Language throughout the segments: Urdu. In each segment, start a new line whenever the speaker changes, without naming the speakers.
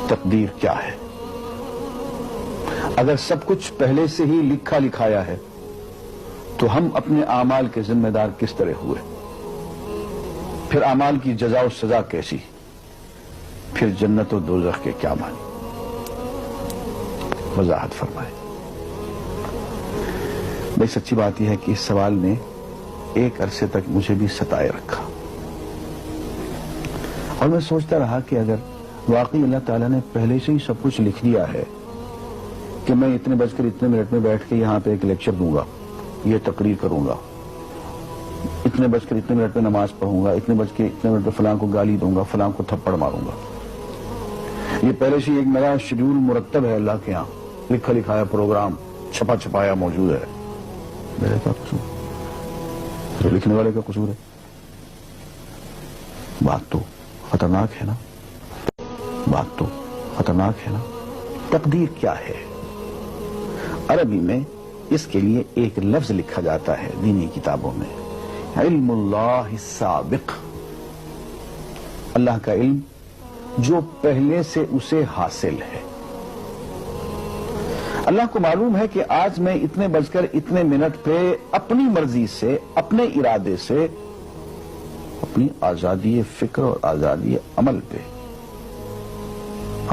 تقدیر کیا ہے؟ اگر سب کچھ پہلے سے ہی لکھا لکھایا ہے تو ہم اپنے اعمال کے ذمہ دار کس طرح ہوئے؟ پھر اعمال کی جزا و سزا کیسی؟ پھر جنت و دوزخ کے کیا معنی؟ وضاحت فرمائے۔ بھئی سچی بات یہ ہے کہ اس سوال نے ایک عرصے تک مجھے بھی ستائے رکھا، اور میں سوچتا رہا کہ اگر واقعی اللہ تعالیٰ نے پہلے سے ہی سب کچھ لکھ دیا ہے کہ میں اتنے بج کر اتنے منٹ میں بیٹھ کے یہاں پہ ایک لیکچر دوں گا، یہ تقریر کروں گا، اتنے بج کر اتنے منٹ میں نماز پڑھوں گا، اتنے بج کے اتنے منٹ میں فلاں کو گالی دوں گا، فلاں کو تھپڑ ماروں گا، یہ پہلے سے ایک میرا شیڈول مرتب ہے اللہ کے ہاں، لکھا لکھایا پروگرام چھپا چھپایا موجود ہے، میرے کیا قصور؟ جو لکھنے والے کا قصور ہے؟ بات تو خطرناک ہے نا، بات تو خطرناک ہے نا۔ تقدیر کیا ہے؟ عربی میں اس کے لیے ایک لفظ لکھا جاتا ہے دینی کتابوں میں، علم اللہ السابق، اللہ کا علم جو پہلے سے اسے حاصل ہے۔ اللہ کو معلوم ہے کہ آج میں اتنے بج کر اتنے منٹ پہ اپنی مرضی سے، اپنے ارادے سے، اپنی آزادی فکر اور آزادی عمل پہ،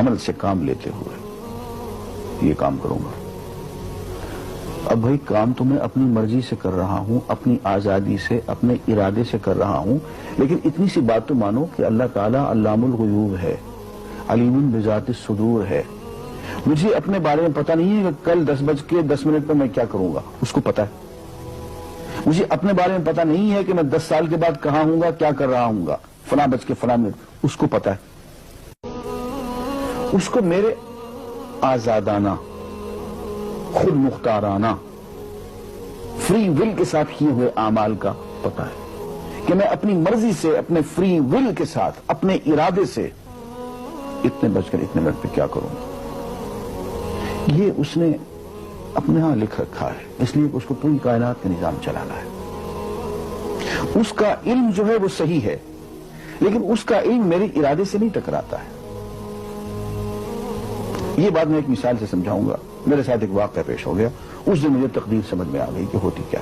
عمل سے کام لیتے ہوئے یہ کام کروں گا۔ اب بھائی کام تو میں اپنی مرضی سے کر رہا ہوں، اپنی آزادی سے، اپنے ارادے سے کر رہا ہوں، لیکن اتنی سی بات تو مانو کہ اللہ تعالیٰ علام الغیوب ہے، علیم بذات الصدور ہے۔ مجھے اپنے بارے میں پتہ نہیں ہے کہ کل 10:10 پہ میں کیا کروں گا، اس کو پتا ہے۔ مجھے اپنے بارے میں پتہ نہیں ہے کہ میں 10 سال کے بعد کہاں ہوں گا، کیا کر رہا ہوں گا، فلاں بج کے فلاں منٹ، اس کو پتا ہے۔ اس کو میرے آزادانہ، خود مختارانہ، فری ول کے ساتھ کیے ہوئے اعمال کا پتہ ہے کہ میں اپنی مرضی سے، اپنے فری ول کے ساتھ، اپنے ارادے سے اتنے بج کر اتنے منٹ پہ کیا کروں گا۔ یہ اس نے اپنے ہاں لکھ رکھا ہے، اس لیے کہ اس کو پوری کائنات کا نظام چلانا ہے۔ اس کا علم جو ہے وہ صحیح ہے، لیکن اس کا علم میرے ارادے سے نہیں ٹکراتا ہے۔ یہ بات میں ایک مثال سے سمجھاؤں گا۔ میرے ساتھ ایک واقعہ پیش ہو گیا، اس دن مجھے تقدیر سمجھ میں آ گئی کہ ہوتی کیا۔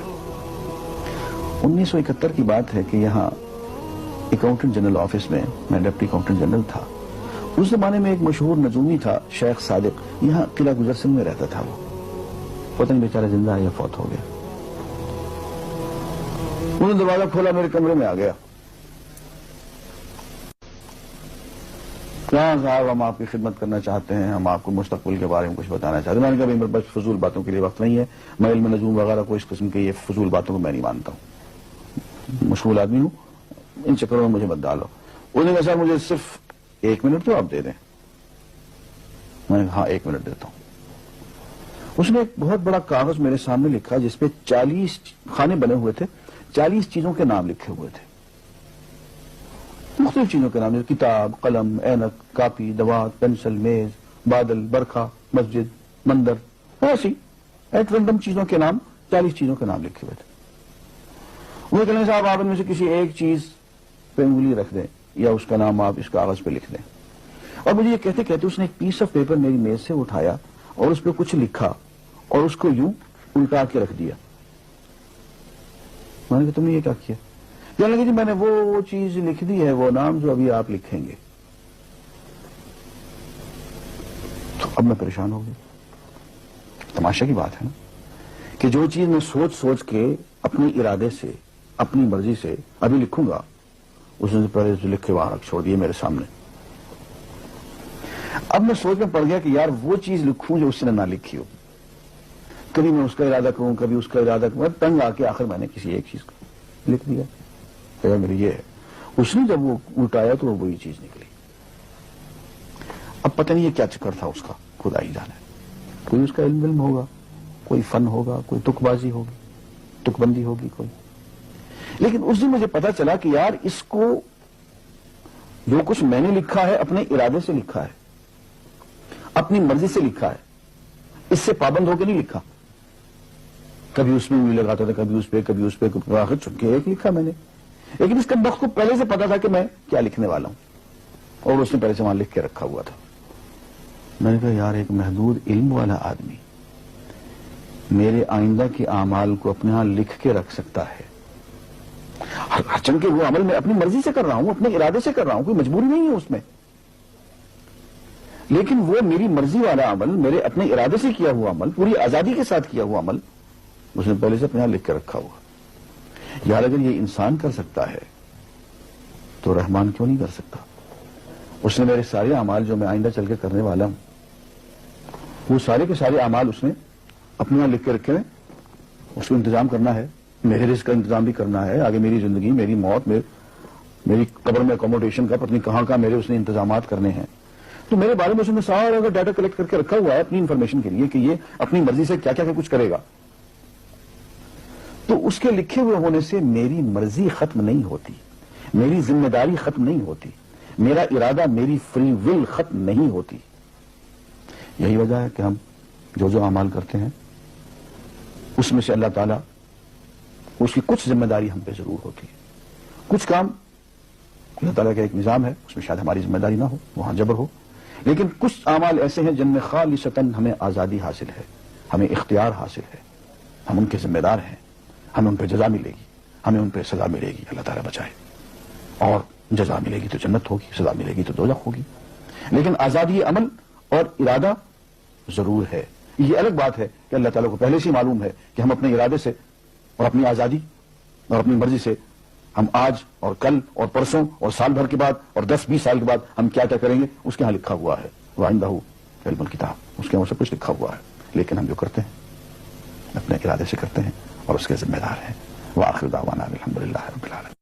1971 کی بات ہے کہ یہاں اکاؤنٹنٹ جنرل آفس میں ڈپٹی اکاؤنٹنٹ جنرل تھا۔ اس زمانے میں ایک مشہور نجومی تھا شیخ صادق، یہاں قلعہ گجر سنگھ میں رہتا تھا۔ وہ پتہ نہیں بیچارہ زندہ ہے یا فوت ہو گیا۔ انہوں نے دروازہ کھولا، میرے کمرے میں آ گیا۔ کہاں صاحب ہم آپ کی خدمت کرنا چاہتے ہیں، ہم آپ کو مستقبل کے بارے میں کچھ بتانا چاہتے ہیں۔ میں نے کہا میرے پاس فضول باتوں کے لیے وقت نہیں ہے، میں علم نجوم وغیرہ کو اس قسم کے یہ فضول باتوں کو میں نہیں مانتا ہوں، مشغول آدمی ہوں، ان چکروں میں مجھے مت ڈالو۔ انہوں نے کہا صاحب مجھے صرف 1 منٹ تو آپ دے دیں۔ میں نے کہا ہاں 1 منٹ دیتا ہوں۔ اس نے ایک بہت بڑا کاغذ میرے سامنے لکھا جس پہ 40 خانے بنے ہوئے تھے، 40 چیزوں کے نام لکھے ہوئے تھے، مختلف چیزوں کے نام، کتاب، قلم، اینک، کاپی، دوات، پینسل، میز، بادل، برکھا، مسجد، مندر، ایسی ایٹ رینڈم چیزوں کے نام، 40 چیزوں کے نام لکھے ہوئے تھے۔ وہ کہنے صاحب آپ ان میں سے کسی ایک چیز پہ انگلی رکھ دیں یا اس کا نام آپ اس کاغذ پہ لکھ دیں۔ اور مجھے یہ کہتے کہتے اس نے ایک پیس آف پیپر میری میز سے اٹھایا اور اس پہ کچھ لکھا اور اس کو یوں الٹا کے رکھ دیا۔ میں نے کہا تم نے یہ کیا کیا؟ کہنے لگے جی میں نے وہ چیز لکھ دی ہے، وہ نام جو ابھی آپ لکھیں گے۔ تو اب میں پریشان ہو گیا۔ تماشا کی بات ہے نا کہ جو چیز میں سوچ سوچ کے اپنے ارادے سے، اپنی مرضی سے ابھی لکھوں گا، اس نے پہلے جو لکھ کے وہاں رکھ چھوڑ دیے میرے سامنے۔ اب میں سوچ میں پڑ گیا کہ یار وہ چیز لکھوں جو اس نے نہ لکھی ہو، کبھی میں اس کا ارادہ کروں، کبھی اس کا ارادہ کروں، تنگ آ کے آخر میں نے کسی ایک چیز کو لکھ دیا، میری یہ ہے۔ اس نے جب وہ اٹھایا تو وہ وہی چیز نکلی۔ اب پتہ نہیں یہ کیا چکر تھا اس کا، خدا ہی جانے۔ کوئی اس کا علم ہوگا، کوئی فن ہوگا، کوئی تک بازی ہوگی، تک بندی ہوگی کوئی۔ لیکن اس دن مجھے پتا چلا کہ یار اس کو جو کچھ میں نے لکھا ہے اپنے ارادے سے لکھا ہے، اپنی مرضی سے لکھا ہے، اس سے پابند ہو کے نہیں لکھا۔ کبھی اس میں بھی لگاتا تھا، کبھی اس پہ، کبھی اس پہ، آخر چن کے ایک لکھا میں نے۔ لیکن اس کمبخت کو پہلے سے پتا تھا کہ میں کیا لکھنے والا ہوں، اور اس نے پہلے سے وہاں لکھ کے رکھا ہوا تھا۔ میں نے کہا یار ایک محدود علم والا آدمی میرے آئندہ کے اعمال کو اپنے ہاں لکھ کے رکھ سکتا ہے. چونکہ وہ عمل میں اپنی مرضی سے کر رہا ہوں, اپنے ارادے سے کر رہا ہوں, کوئی مجبوری نہیں ہے اس میں, لیکن وہ میری مرضی والا عمل, میرے اپنے ارادے سے کیا ہوا عمل, پوری آزادی کے ساتھ کیا ہوا عمل, اس نے پہلے سے اپنے یہاں لکھ کے رکھا ہوا. یار اگر یہ انسان کر سکتا ہے تو رحمان کیوں نہیں کر سکتا؟ اس نے میرے سارے اعمال جو میں آئندہ چل کے کرنے والا ہوں, وہ سارے کے سارے اعمال اس نے اپنے یہاں لکھ کے رکھے ہیں. اس کو انتظام کرنا ہے, میرے رزق کا انتظام بھی کرنا ہے, آگے میری زندگی, میری موت, میری قبر میں اکوموڈیشن کا پتہ نہیں کہاں کا میرے اس نے انتظامات کرنے ہیں. تو میرے بارے میں اس نے سارا ڈیٹا کلیکٹ کر کے رکھا ہوا ہے اپنی انفارمیشن کے لیے کہ یہ اپنی مرضی سے کیا کیا کچھ کرے گا. تو اس کے لکھے ہوئے ہونے سے میری مرضی ختم نہیں ہوتی, میری ذمہ داری ختم نہیں ہوتی, میرا ارادہ, میری فری ول ختم نہیں ہوتی. یہی وجہ ہے کہ ہم جو اعمال کرتے ہیں اس میں سے اللہ تعالیٰ اس کی کچھ ذمہ داری ہم پہ ضرور ہوتی ہے. کچھ کام اللہ تعالیٰ کا ایک نظام ہے, اس میں شاید ہماری ذمہ داری نہ ہو, وہاں جبر ہو, لیکن کچھ اعمال ایسے ہیں جن میں خالصتاً ہمیں آزادی حاصل ہے, ہمیں اختیار حاصل ہے, ہم ان کے ذمہ دار ہیں, ہمیں ان پہ جزا ملے گی, ہمیں ان پہ سزا ملے گی, اللہ تعالیٰ بچائے. اور جزا ملے گی تو جنت ہوگی, سزا ملے گی تو دوزخ ہوگی, لیکن آزادی عمل اور ارادہ ضرور ہے. یہ الگ بات ہے کہ اللہ تعالیٰ کو پہلے سے ہی معلوم ہے کہ ہم اپنے ارادے سے اور اپنی آزادی اور اپنی مرضی سے ہم آج اور کل اور پرسوں اور سال بھر کے بعد اور 10-20 سال کے بعد ہم کیا کیا کریں گے اس کے ہاں لکھا ہوا ہے. وَعِندَهُ عِلْمُ الْكِتَابِ, اس کے ہاں سب کچھ لکھا ہوا ہے. لیکن ہم جو کرتے ہیں اپنے ارادے سے کرتے ہیں اور اس کے ذمہ دار ہیں. وآخر دعوانا الحمدللہ رب العالمین.